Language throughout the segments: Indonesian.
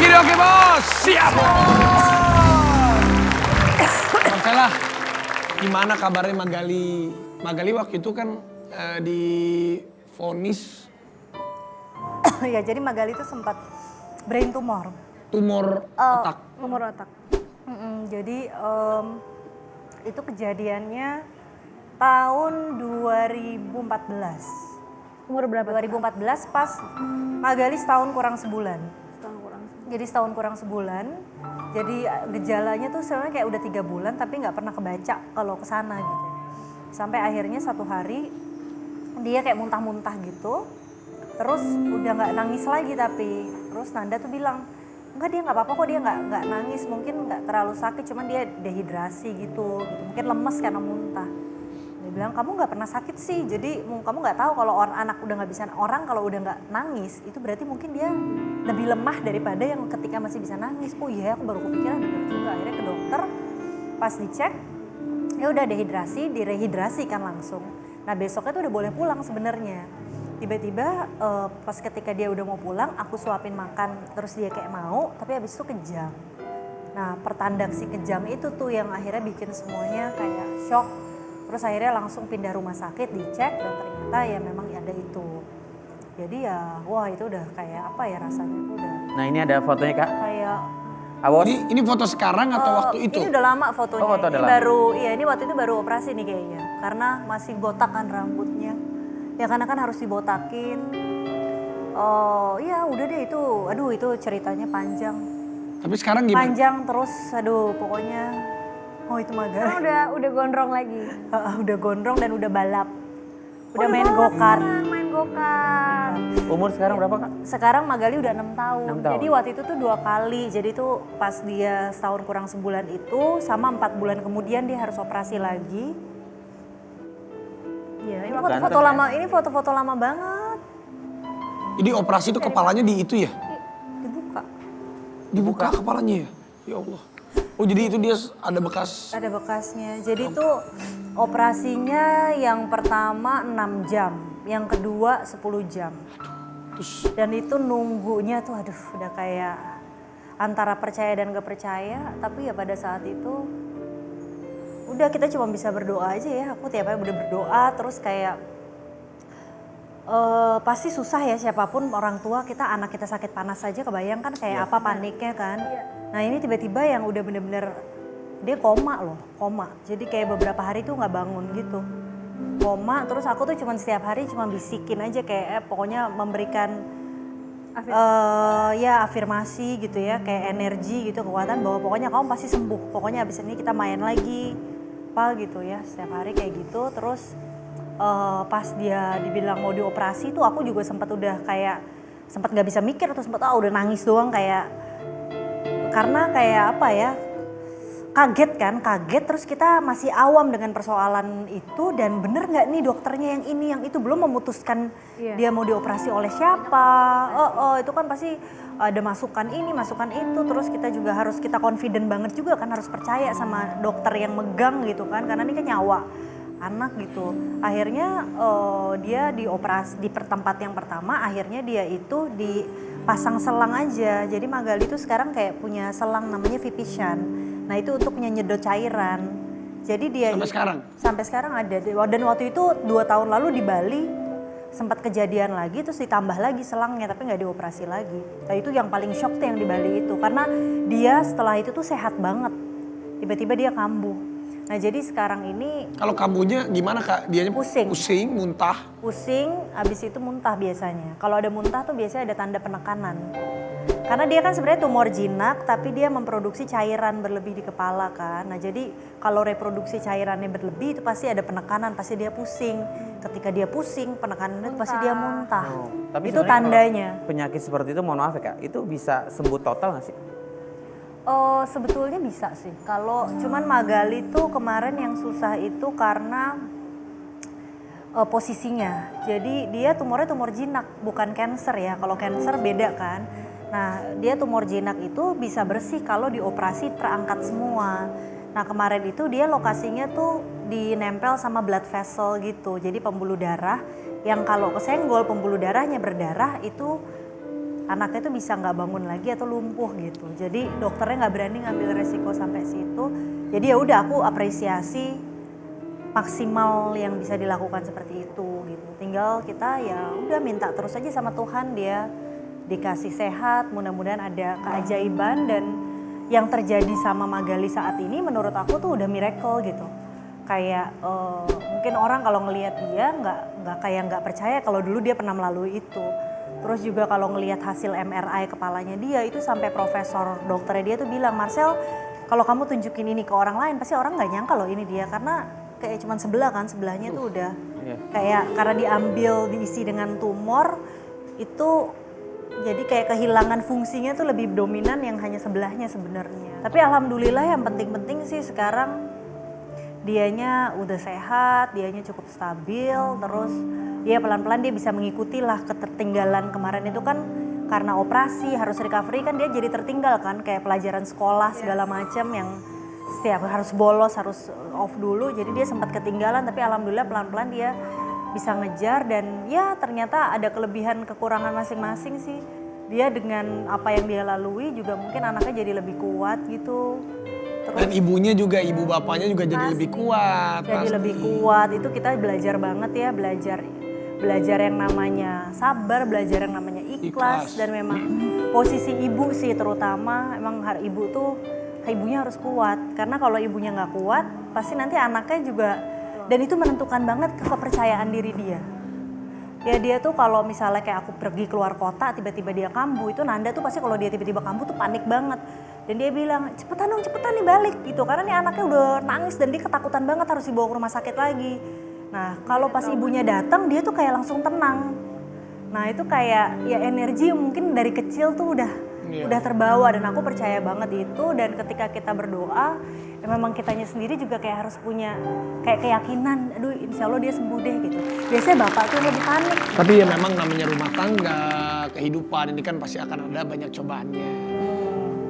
lagi di Oke Bos. Siap. Oke lah. Gimana kabarnya Magali? Magali waktu itu kan divonis. Ya jadi Magali itu sempat brain tumor. Tumor otak. Tumor otak. Jadi itu kejadiannya tahun 2014. Umur berapa? 2014 pas Magali setahun kurang sebulan. Setahun kurang. Jadi setahun kurang sebulan. Jadi gejalanya tuh sebenarnya kayak udah 3 bulan tapi nggak pernah kebaca kalau kesana gitu. Sampai akhirnya satu hari dia kayak muntah-muntah gitu. Terus udah nggak nangis lagi tapi terus Nanda tuh bilang enggak dia nggak apa-apa kok, dia nggak nangis, mungkin nggak terlalu sakit, cuman dia dehidrasi gitu, mungkin lemes karena muntah. Dia bilang kamu nggak pernah sakit sih, jadi kamu nggak tahu kalau anak udah nggak bisa, orang kalau udah nggak nangis itu berarti mungkin dia lebih lemah daripada yang ketika masih bisa nangis. Oh iya, aku baru kepikiran, bener juga. Akhirnya ke dokter, pas dicek ya udah dehidrasi, direhidrasikan langsung. Nah besoknya tuh udah boleh pulang sebenarnya. Tiba-tiba pas ketika dia udah mau pulang, aku suapin makan, terus dia kayak mau, tapi habis itu kejang. Nah pertanda si kejang itu tuh yang akhirnya bikin semuanya kayak shock. Terus akhirnya langsung pindah rumah sakit, dicek dan ternyata ya memang ada itu. Jadi ya wah itu udah kayak apa ya rasanya tuh udah. Nah ini ada fotonya Kak. Kayak Awas. Ini foto sekarang atau waktu itu? Ini udah lama fotonya. Oh, foto udah ini lama. baru, iya ini waktu itu baru operasi nih kayaknya. Karena masih botak kan rambutnya. Ya karena kan harus dibotakin. Oh iya udah deh itu, aduh itu ceritanya panjang. Tapi sekarang gimana? Panjang terus, aduh pokoknya, oh itu Sekarang Magali. udah gondrong lagi. Udah gondrong dan udah balap. Udah main go-kart. Main go-kart. Umur sekarang berapa Kak? Sekarang Magali udah 6 tahun. 6 tahun. Jadi waktu itu tuh 2 kali. Jadi tuh pas dia setahun kurang sebulan itu sama 4 bulan kemudian dia harus operasi lagi. Ya, ini Ganteng foto-foto ya? lama, ini foto-foto lama banget. Jadi operasi itu kepalanya di itu ya? Dibuka. Dibuka kepalanya ya? Ya Allah. Oh jadi itu dia ada bekas. Ada bekasnya. Jadi tuh operasinya yang pertama 6 jam, yang kedua 10 jam. Terus Dan itu nunggunya tuh aduh udah kayak antara percaya dan gak percaya. Tapi ya pada saat itu udah kita cuma bisa berdoa aja ya. Aku tiap hari udah berdoa terus kayak pasti susah ya siapapun orang tua kita, anak kita sakit panas saja kebayang kan kayak apa paniknya kan. Nah ini tiba-tiba yang udah bener-bener dia koma loh, koma. Jadi kayak beberapa hari tuh nggak bangun gitu. Koma terus aku tuh cuma setiap hari cuma bisikin aja kayak pokoknya memberikan ya afirmasi gitu ya, kayak energi gitu, kekuatan bahwa pokoknya kamu pasti sembuh. Pokoknya abis ini kita main lagi apa gitu ya, setiap hari kayak gitu. Terus pas dia dibilang mau dioperasi tuh aku juga sempat udah kayak sempat nggak bisa mikir tuh, sempat udah nangis doang kayak karena kayak apa ya, kaget kan, kaget terus kita masih awam dengan persoalan itu dan bener nggak nih dokternya yang ini yang itu belum memutuskan dia mau dioperasi oleh siapa. Itu kan pasti ada masukan ini masukan itu, terus kita juga harus kita confident banget juga kan, harus percaya sama dokter yang megang gitu kan, karena ini kan nyawa anak gitu. Akhirnya dia dioperasi di tempat yang pertama, akhirnya dia itu dipasang selang aja. Jadi Magali itu sekarang kayak punya selang namanya Vipishan. Nah itu untuk nyedot cairan. Jadi dia sampai sekarang? Sampai sekarang ada. Dan waktu itu 2 tahun lalu di Bali sempat kejadian lagi terus ditambah lagi selangnya tapi nggak dioperasi lagi. Nah itu yang paling shock tuh yang di Bali itu. Karena dia setelah itu tuh sehat banget. Tiba-tiba dia kambuh. Nah jadi sekarang ini Kalau kambuhnya gimana Kak? Dianya Pusing. Pusing, muntah. pusing, habis itu muntah biasanya. Kalau ada muntah tuh biasanya ada tanda penekanan. Karena dia kan sebenarnya tumor jinak tapi dia memproduksi cairan berlebih di kepala kan. Nah jadi kalau reproduksi cairannya berlebih itu pasti ada penekanan, pasti dia pusing. Ketika dia pusing, penekanannya pasti dia muntah. Tapi Itu sebenarnya tandanya. kalau penyakit seperti itu mohon maaf ya Kak, itu bisa sembuh total nggak sih? Sebetulnya bisa sih. Kalau cuman Magali tuh kemarin yang susah itu karena posisinya. Jadi dia tumornya tumor jinak, bukan cancer ya. Kalau cancer beda kan. Nah dia tumor jinak itu bisa bersih kalau dioperasi terangkat semua. Nah kemarin itu dia lokasinya tuh dinempel sama blood vessel gitu. Jadi pembuluh darah yang kalau kesenggol pembuluh darahnya berdarah itu anaknya tuh bisa nggak bangun lagi atau lumpuh gitu. Jadi dokternya nggak berani ngambil resiko sampai situ. Jadi ya udah aku apresiasi maksimal yang bisa dilakukan seperti itu gitu. Tinggal kita ya udah minta terus aja sama Tuhan dia dikasih sehat, mudah-mudahan ada keajaiban. Dan yang terjadi sama Magali saat ini menurut aku tuh udah miracle gitu. Kayak mungkin orang kalau ngelihat dia nggak percaya kalau dulu dia pernah melalui itu. Terus juga kalau ngelihat hasil MRI kepalanya dia itu sampai profesor dokternya dia tuh bilang, Marcel kalau kamu tunjukin ini ke orang lain pasti orang nggak nyangka loh ini dia, karena kayak cuman sebelahnya tuh udah kayak karena diambil diisi dengan tumor itu jadi kayak kehilangan fungsinya tuh lebih dominan yang hanya sebelahnya sebenarnya. Tapi alhamdulillah yang penting-penting sih sekarang dianya udah sehat, dianya cukup stabil, terus dia pelan-pelan dia bisa mengikuti lah ketertinggalan kemarin itu kan karena operasi harus recovery kan dia jadi tertinggal kan kayak pelajaran sekolah segala macam yang setiap harus bolos harus off dulu, jadi dia sempat ketinggalan tapi alhamdulillah pelan-pelan dia bisa ngejar dan ya ternyata ada kelebihan kekurangan masing-masing sih. Dia dengan apa yang dia lalui juga mungkin anaknya jadi lebih kuat gitu. Terus, Dan ibunya juga, ibu bapaknya juga jadi lebih kuat. jadi pasti. lebih kuat, itu kita belajar banget ya, belajar yang namanya sabar, belajar yang namanya ikhlas. Dan memang posisi ibu sih terutama, emang ibunya harus kuat. Karena kalau ibunya nggak kuat, pasti nanti anaknya juga, dan itu menentukan banget kepercayaan diri dia. Ya dia tuh kalau misalnya kayak aku pergi keluar kota, tiba-tiba dia kambuh, itu Nanda tuh pasti kalau dia tiba-tiba kambuh tuh panik banget. Dan dia bilang, cepetan nih balik gitu. Karena nih anaknya udah nangis dan dia ketakutan banget harus dibawa ke rumah sakit lagi. Nah kalau pas ibunya datang dia tuh kayak langsung tenang. Nah itu kayak ya energi mungkin dari kecil tuh udah terbawa dan aku percaya banget itu. Dan ketika kita berdoa ya memang kitanya sendiri juga kayak harus punya kayak keyakinan, aduh insya Allah dia sembuh deh gitu. Biasanya bapak tuh lebih panik. Tapi ya memang namanya rumah tangga, kehidupan ini kan pasti akan ada banyak cobaannya.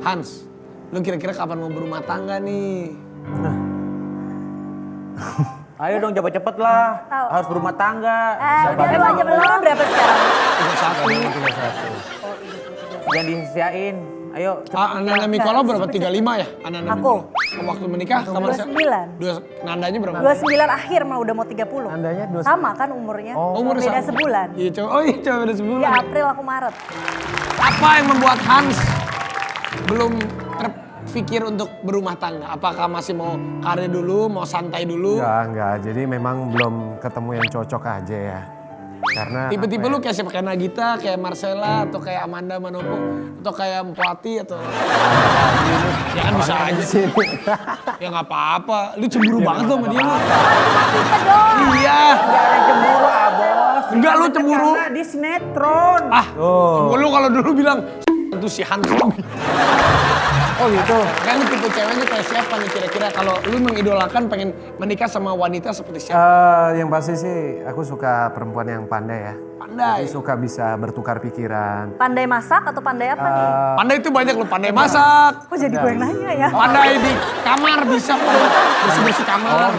Hans, lu kira-kira kapan mau berumah tangga nih? Ayo dong cepet-cepet lah, harus berumah tangga. Emang aja belum berapa sekarang? 31. Jangan disia-siain. Ayo cepet. Anak Mikolo berapa? 35 ya? Anak Aku. Waktu menikah sama 29. Nandanya berapa? 29 akhir mah udah mau 30. Andanya 29. Sama kan umurnya? Umur beda sama. sebulan. Iya coba. Oh iya coba beda sebulan. Dia April, aku Maret. Apa yang membuat Hans belum terpikir untuk berumah tangga? Apakah masih mau karir dulu, mau santai dulu? Enggak. Jadi memang belum ketemu yang cocok aja ya. Karena Tiba-tiba lu kayak siapa? Kayak Nagita, kayak Marcella, atau kayak Amanda Manopo, atau kayak Mpati, atau... Ya kan bisa aja. Ya nggak apa-apa. Lu cemburu banget lo sama dia lu. Iya. Gak ada cemburu, Bos. Enggak, lu cemburu. Karena di sinetron. Lu kalau dulu bilang itu si Hans. Oh gitu. Kan lu tipe ceweknya kayak siapa nih kira-kira kalau lu mengidolakan pengen menikah sama wanita seperti siapa? Yang pasti sih aku suka perempuan yang pandai ya. Pandai. Jadi suka bisa bertukar pikiran. Pandai masak atau pandai apa nih? Pandai itu banyak lu, pandai masak, Kok jadi gue yang nanya ya? pandai di kamar bisa, bersih-bersih kamar.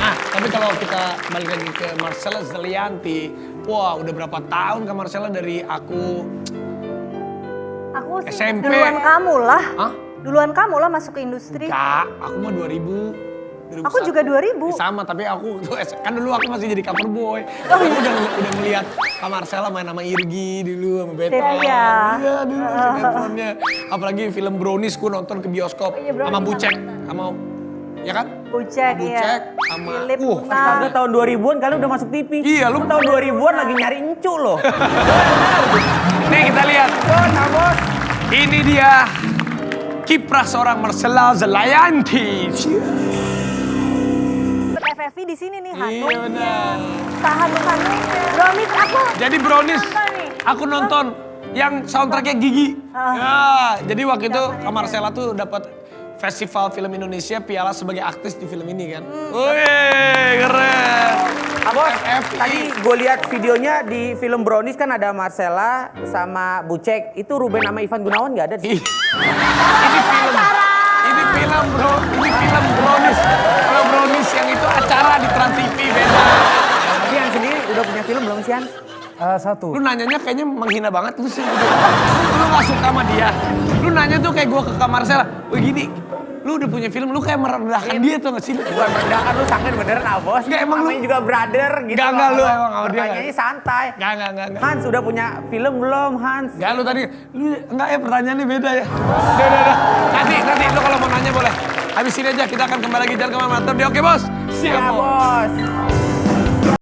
Nah, tapi kalau kita balik lagi ke Marcella Zalianti, wah udah berapa tahun Kak Marcella dari aku Aku sih SMP. duluan kamu lah. Hah? Duluan kamu lah masuk ke industri. Kak, aku mah 2000. Aku juga 2000. Sama, tapi aku tuh kan dulu aku masih jadi cover boy. Aku udah ngeliat Kak Marcella main sama Irgi dulu sama Beto. Iya. Iya dulu sinetronnya. Apalagi film Brownies ku nonton ke bioskop sama Bucek, sama ya kan? Bucek, Bucek iya. sama Philip Una. Astaga tahun 2000-an kalian udah masuk TV. Iya, lu tahun 2000-an lagi nyari encu loh. Nih kita lihat. Ini dia kiprah seorang Marcella Zalianti. FFV di sini nih, Hanum. Iya benar. Hanum. Brownies aku. Jadi Brownies, Nonton nih. aku nonton yang soundtracknya Gigi. Ya, jadi waktu itu Kak Marcella tuh dapat Festival Film Indonesia piala sebagai aktris di film ini kan. Wih, keren. Bos, FFI. tadi gue lihat videonya di film Brownies kan ada Marcella sama Bucek. Itu Ruben sama Ivan Gunawan nggak ada di Ini film bro, ini film Brownies. Kalau Brownies yang itu acara di Trans TV beda. Tapi yang sendiri udah punya film belum sih, Han? Satu. Lu nanyanya kayaknya menghina banget lu sih. Lu gak suka sama dia. Lu nanya tuh kayak gua ke kamar Marcella. Wih gini, lu udah punya film, lu kayak merendahkan dia tuh gak sih? Bukan merendahkan, lu sangen beneran Bos. Enggak, emang namanya lu- juga brother gitu. Enggak, lu emang sama dia Pertanyaannya santai. Enggak. Hans udah punya film belum Hans? Enggak lu tadi, lu enggak ya pertanyaannya beda ya. Udah. Nanti lu kalau mau nanya boleh. Habis ini aja kita akan kembali lagi jalan kemana-mana. Oke bos? Siap Bos.